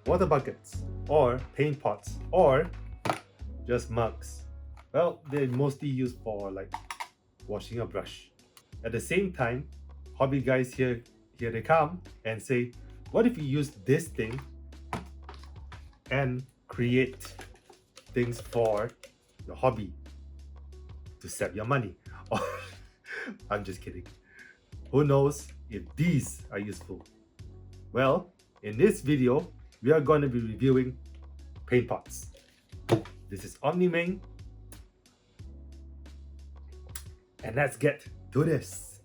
water buckets, or paint pots, or just mugs. Well, they're mostly used for like washing a brush. At the same time, hobby guys here they come and say, what if you use this thing and create things for your hobby to save your money? Or I'm just kidding. Who knows if these are useful? Well, in this video, we are going to be reviewing paint pots. This is OmniMing, and let's get to this.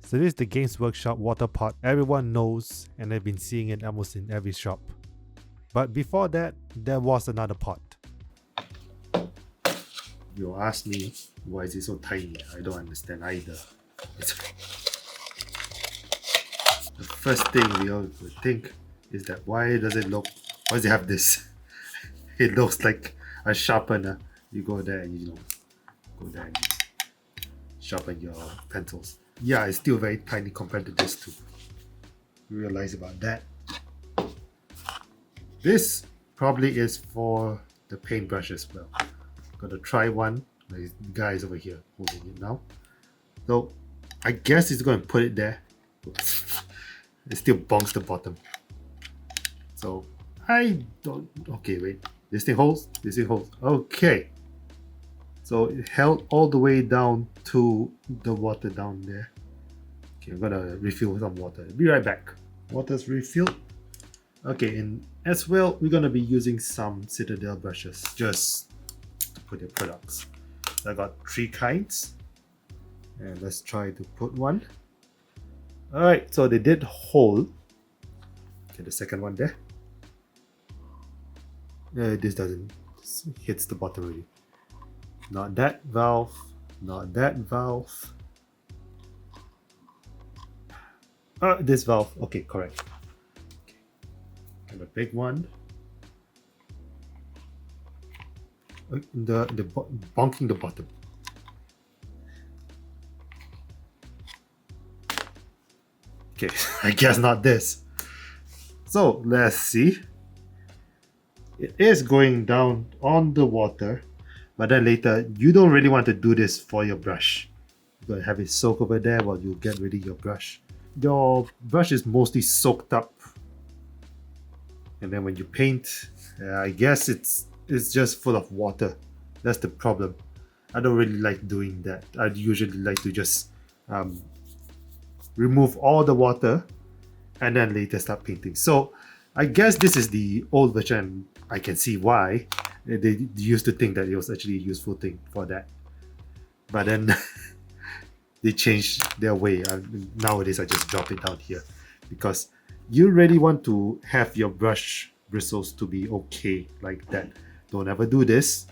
So this is the Games Workshop water pot everyone knows, and I've been seeing it almost in every shop. But before that, there was another pot. You'll ask me, why is it so tiny? I don't understand either. The first thing we all would think is that why does it have this? It looks like a sharpener. You go there and go there and sharpen your pencils. Yeah, it's still very tiny compared to this too. You realize about that. This probably is for the paintbrush as well. Gotta try one. The guy is over here holding it now. So I guess he's going to put it there. It still bonks the bottom. So I don't. Okay, wait. This thing holds. This thing holds. Okay. So it held all the way down to the water down there. Okay, I'm gonna refill some water. Be right back. Water's refilled. Okay, and as well, we're gonna be using some Citadel brushes just to put your products. I got 3 kinds, and let's try to put one. All right, so they did hold. Okay, the second one there. This doesn't. This hits the bottom already. Not that valve. Not that valve. This valve. Okay, correct. Okay. And a big one. The bonking the bottom. Okay, I guess not this. So let's see. It is going down on the water, but then later you don't really want to do this for your brush. You're gonna have it soak over there while you get ready your brush. Your brush is mostly soaked up, and then when you paint, I guess it's just full of water. That's the problem. I don't really like doing that. I usually like to just remove all the water and then later start painting. So I guess this is the old version. I can see why they used to think that it was actually a useful thing for that, but then they changed their way. Nowadays I just drop it down here because you really want to have your brush bristles to be okay like that. Don't ever do this.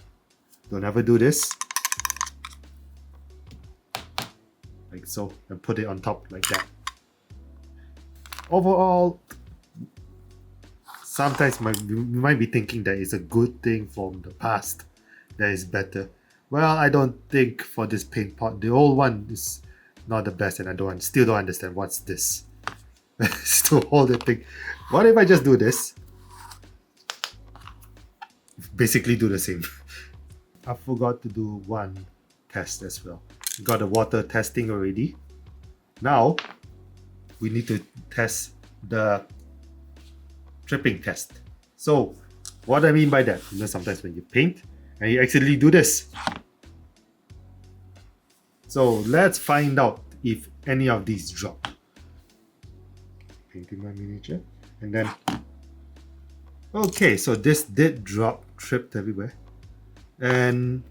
Don't ever do this. Like so, and put it on top like that. Overall, sometimes you might be thinking that it's a good thing from the past that is better. Well, I don't think for this paint pot. The old one is not the best, and I still don't understand what's this. Still hold the thing. What if I just do this? Basically do the same. I forgot to do one test as well. Got the water testing already. Now we need to test the dripping test. So what I mean by that, sometimes when you paint and you accidentally do this. So let's find out if any of these drop. Painting my miniature, and then okay, so this did drop, tripped everywhere. And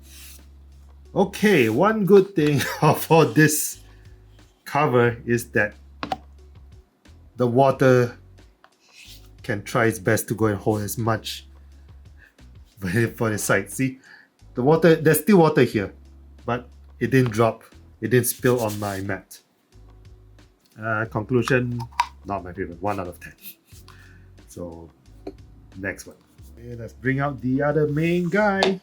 okay, one good thing for this cover is that the water can try its best to go and hold as much for the side. See, the water, there's still water here, but it didn't drop, it didn't spill on my mat. Conclusion, not my favorite, 1 out of 10. So next one. Okay, let's bring out the other main guy.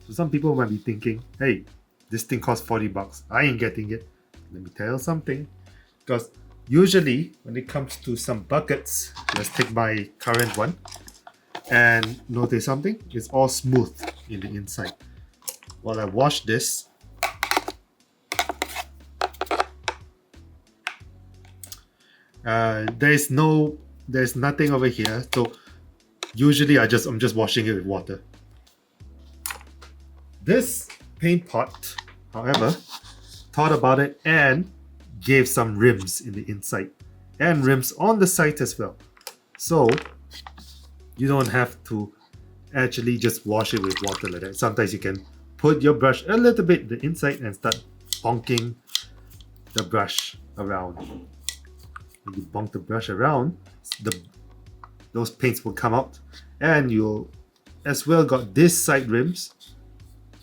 So some people might be thinking, hey, this thing costs $40. I ain't getting it. Let me tell you something. Because Usually, when it comes to some buckets, let's take my current one, and notice something, it's all smooth in the inside. While I wash this, there's nothing over here, so usually I'm just washing it with water. This paint pot, however, thought about it and gave some rims in the inside and rims on the side as well. So you don't have to actually just wash it with water like that. Sometimes you can put your brush a little bit the inside and start bonking the brush around. When you bonk the brush around, those paints will come out, and you'll as well got this side rims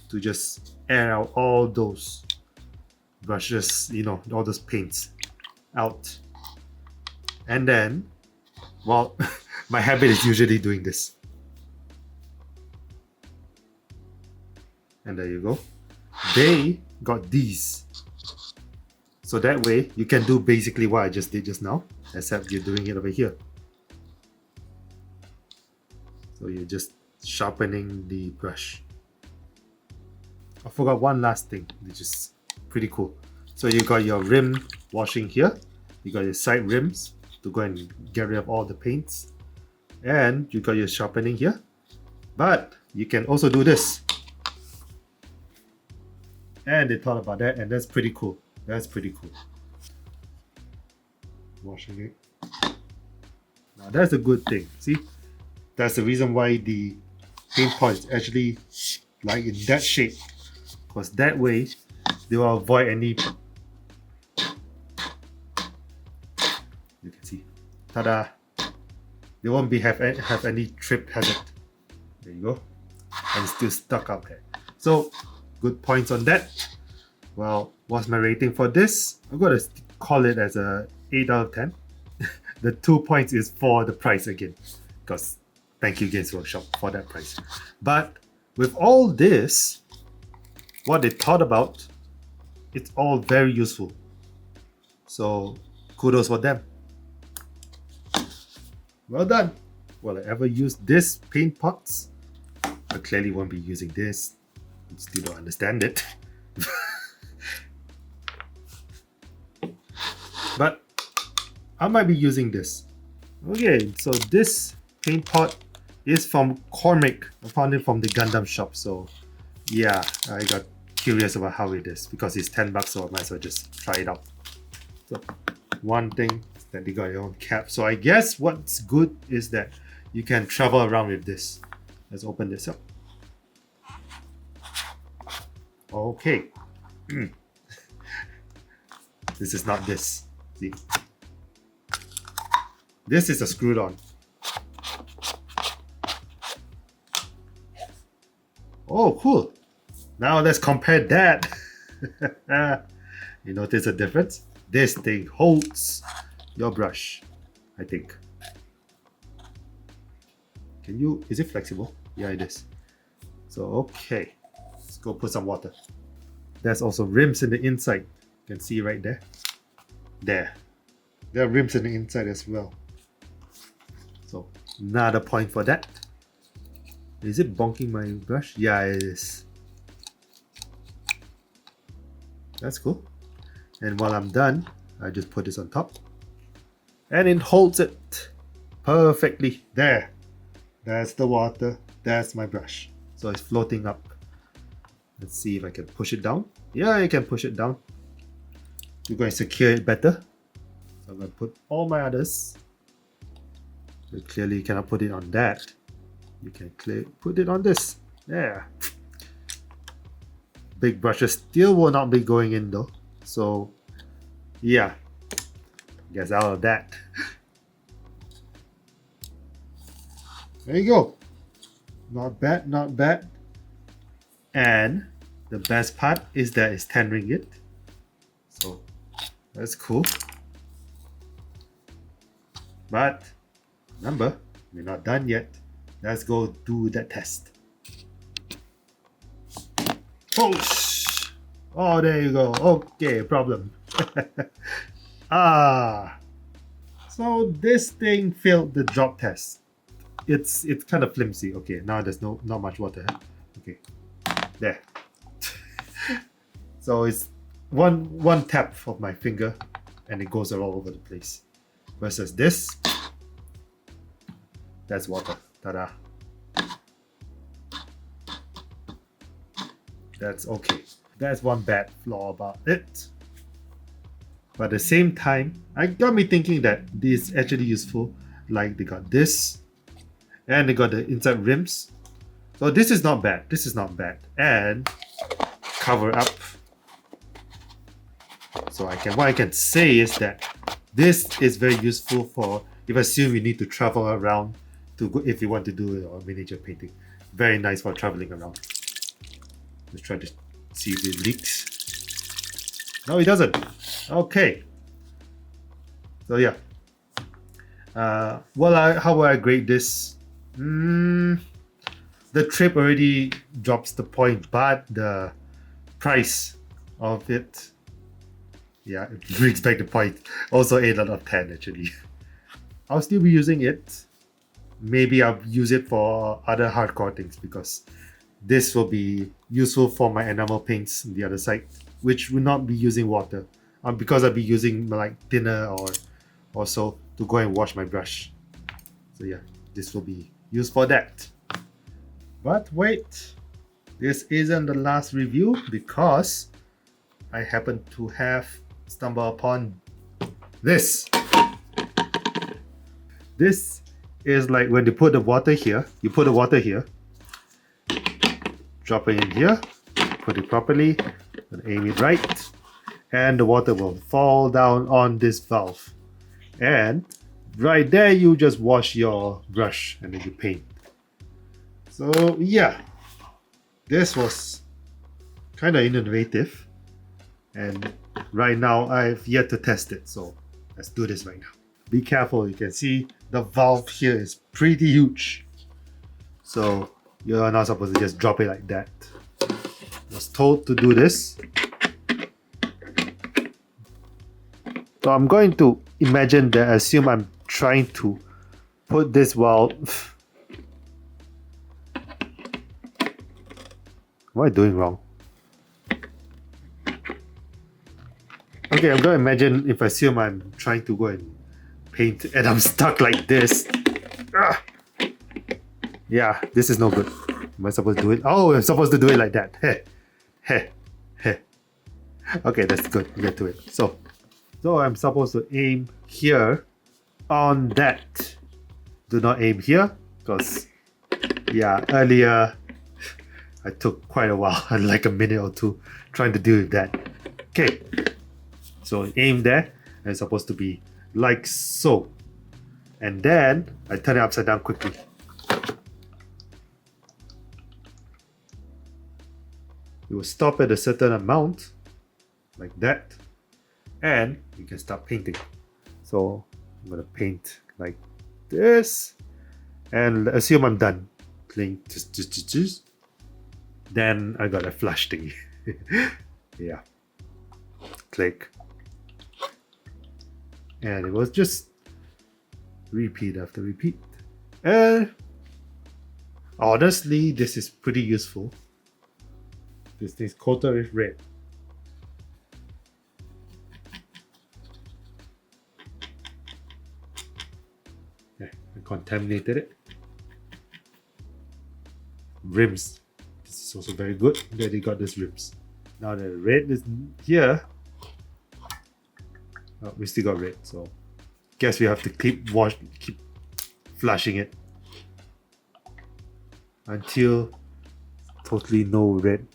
to just air out all those brushes, you know, all those paints out. And then, well, my habit is usually doing this. And there you go. They got these. So that way, you can do basically what I just did just now, except you're doing it over here. So you're just sharpening the brush. I forgot one last thing, which is pretty cool. So you got your rim washing here. You got your side rims to go and get rid of all the paints. And you got your sharpening here. But you can also do this. And they thought about that, and that's pretty cool. That's pretty cool. Washing it. Now that's a good thing. See? That's the reason why the paint pot is actually like in that shape. Because that way, they will avoid any... You can see. Ta-da! They won't have any trip hazard. There you go. And it's still stuck up there. So, good points on that. Well, what's my rating for this? I'm going to call it as a 8 out of 10. The 2 points is for the price again. Because thank you Games Workshop for that price. But with all this, what they thought about, it's all very useful. So kudos for them. Well done. Will I ever use this paint pots? I clearly won't be using this. I still don't understand it. But I might be using this. Okay, so this paint pot is from Cormic. I found it from the Gundam shop. So yeah, I got curious about how it is because it's $10, so I might as well just try it out. So one thing is that they got your own cap. So I guess what's good is that you can travel around with this. Let's open this up. Okay. This is not this. See? This is a screwed on. Oh, cool. Now let's compare that. You notice a difference? This thing holds your brush, I think. Can you, is it flexible? Yeah, it is. So, okay. Let's go put some water. There's also rims in the inside. You can see right there. There. There are rims in the inside as well. So, another point for that. Is it bonking my brush? Yeah, it is. That's cool. And while I'm done, I just put this on top. And it holds it perfectly. There. That's the water. That's my brush. So it's floating up. Let's see if I can push it down. Yeah, I can push it down. We're going to secure it better. So I'm going to put all my others. But clearly you cannot put it on that. You can put it on this. Yeah. Big brushes still will not be going in though. So yeah. Guess out of that. There you go. Not bad, not bad. And the best part is that it's 10 ringgit. So that's cool. But remember, we're not done yet. Let's go do that test. Oh, there you go. Okay, problem. Ah, So this thing failed the drop test. It's kind of flimsy. Okay, now there's not much water. Okay, there. So it's one tap of my finger and it goes all over the place. Versus this, that's water. Ta-da. That's okay. That's one bad flaw about it. But at the same time, I got me thinking that this is actually useful. Like they got this, and they got the inside rims. So this is not bad. This is not bad. And cover up. So what I can say is that this is very useful for if I assume you need to travel around to go if you want to do a miniature painting. Very nice for traveling around. Let's try to see if it leaks. No, it doesn't. Okay. So yeah. How will I grade this? The trip already drops the point, but the price of it, yeah, it brings back the point. Also 8 out of 10 actually. I'll still be using it. Maybe I'll use it for other hardcore things because this will be useful for my enamel paints on the other side, which will not be using water. Because I'll be using like thinner or so to go and wash my brush. So yeah, this will be used for that. But wait, this isn't the last review because I happen to have stumbled upon this. This is like when you put the water here, you put the water here, drop it in here, put it properly, and aim it right, and the water will fall down on this valve. And right there, you just wash your brush and then you paint. So yeah, this was kind of innovative, and right now I've yet to test it, so let's do this right now. Be careful, you can see the valve here is pretty huge, so you're not supposed to just drop it like that. I was told to do this. So I'm going to imagine that, assume I'm trying to put this valve. What am I doing wrong? Okay, I'm going to imagine if I assume I'm trying to go and paint and I'm stuck like this. Ah! Yeah, this is no good. Am I supposed to do it? Oh, I'm supposed to do it like that. Heh. Heh. Heh. Okay, that's good. Get to it. So I'm supposed to aim here on that. Do not aim here because, yeah, earlier I took quite a while, like a minute or two, trying to deal with that. Okay, so aim there, and it's supposed to be like so. And then I turn it upside down quickly. You will stop at a certain amount, like that, and you can start painting. So I'm gonna paint like this, and assume I'm done playing. Then I got a flush thingy. Yeah. Click. And it was just repeat after repeat. And honestly, this is pretty useful. This thing's coated with red. Yeah, I contaminated it. Rims. This is also very good that they got these rims. Now the red is here. Oh, we still got red, so guess we have to keep flushing it until totally no red.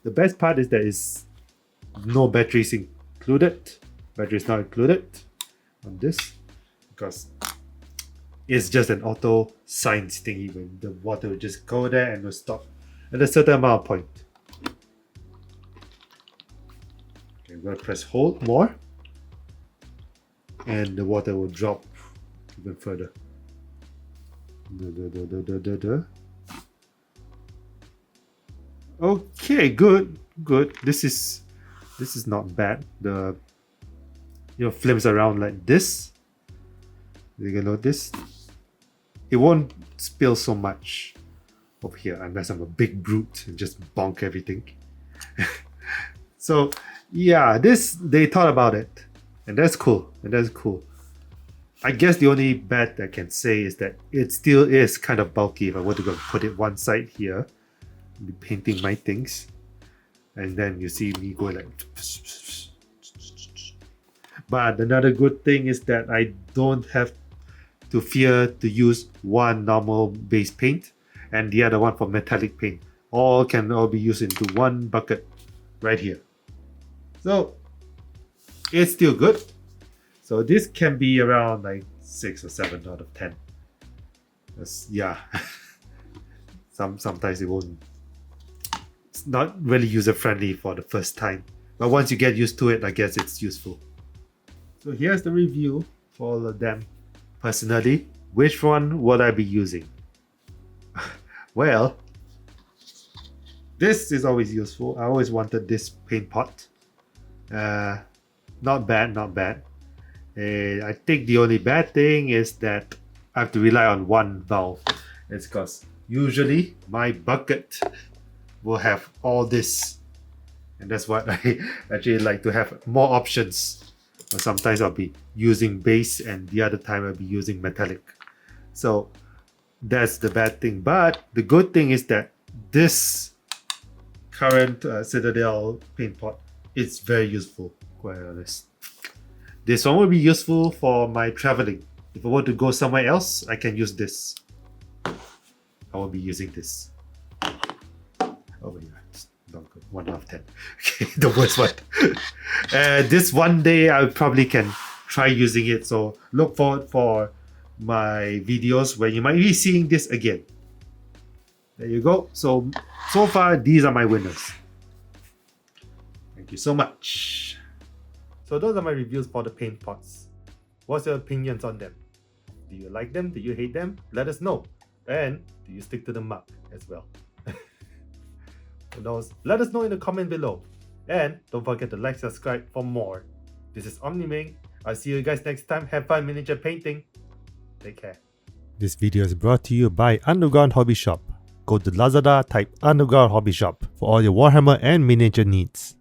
The best part is that is no batteries included. Batteries not included on this because it's just an auto science thingy when the water will just go there and will stop at a certain amount of point. Okay, I'm gonna press hold more, and the water will drop even further. Okay, good. This is not bad. The flims around like this. You can notice it won't spill so much over here unless I'm a big brute and just bonk everything. So yeah, they thought about it, and that's cool. I guess the only bad I can say is that it still is kind of bulky. If I were to go put it one side here, be painting my things, and then you see me going like. But another good thing is that I don't have to fear to use one normal base paint and the other one for metallic paint. All can be used into one bucket right here. So it's still good. So this can be around like 6 or 7 out of 10. Yeah. Sometimes it won't. It's not really user friendly for the first time. But once you get used to it, I guess it's useful. So here's the review for all of them. Personally, which one would I be using? Well, this is always useful. I always wanted this paint pot. Not bad. I think the only bad thing is that I have to rely on one valve. It's because usually my bucket will have all this. And that's what I actually like, to have more options. Or sometimes I'll be using base and the other time I'll be using metallic. So that's the bad thing. But the good thing is that this current Citadel paint pot is very useful, quite honest. This one will be useful for my traveling. If I want to go somewhere else, I can use this. I will be using this. Oh yeah, it's not good. 1 out of 10. Okay, the worst one. This one day I probably can try using it. So look forward for my videos where you might be seeing this again. There you go. So far, these are my winners. Thank you so much. So those are my reviews for the paint pots. What's your opinions on them? Do you like them? Do you hate them? Let us know. And do you stick to the mug as well? Who knows? Let us know in the comment below. And don't forget to like, subscribe for more. This is OmniMing. I'll see you guys next time. Have fun miniature painting. Take care. This video is brought to you by Underground Hobby Shop. Go to Lazada, type Underground Hobby Shop for all your Warhammer and miniature needs.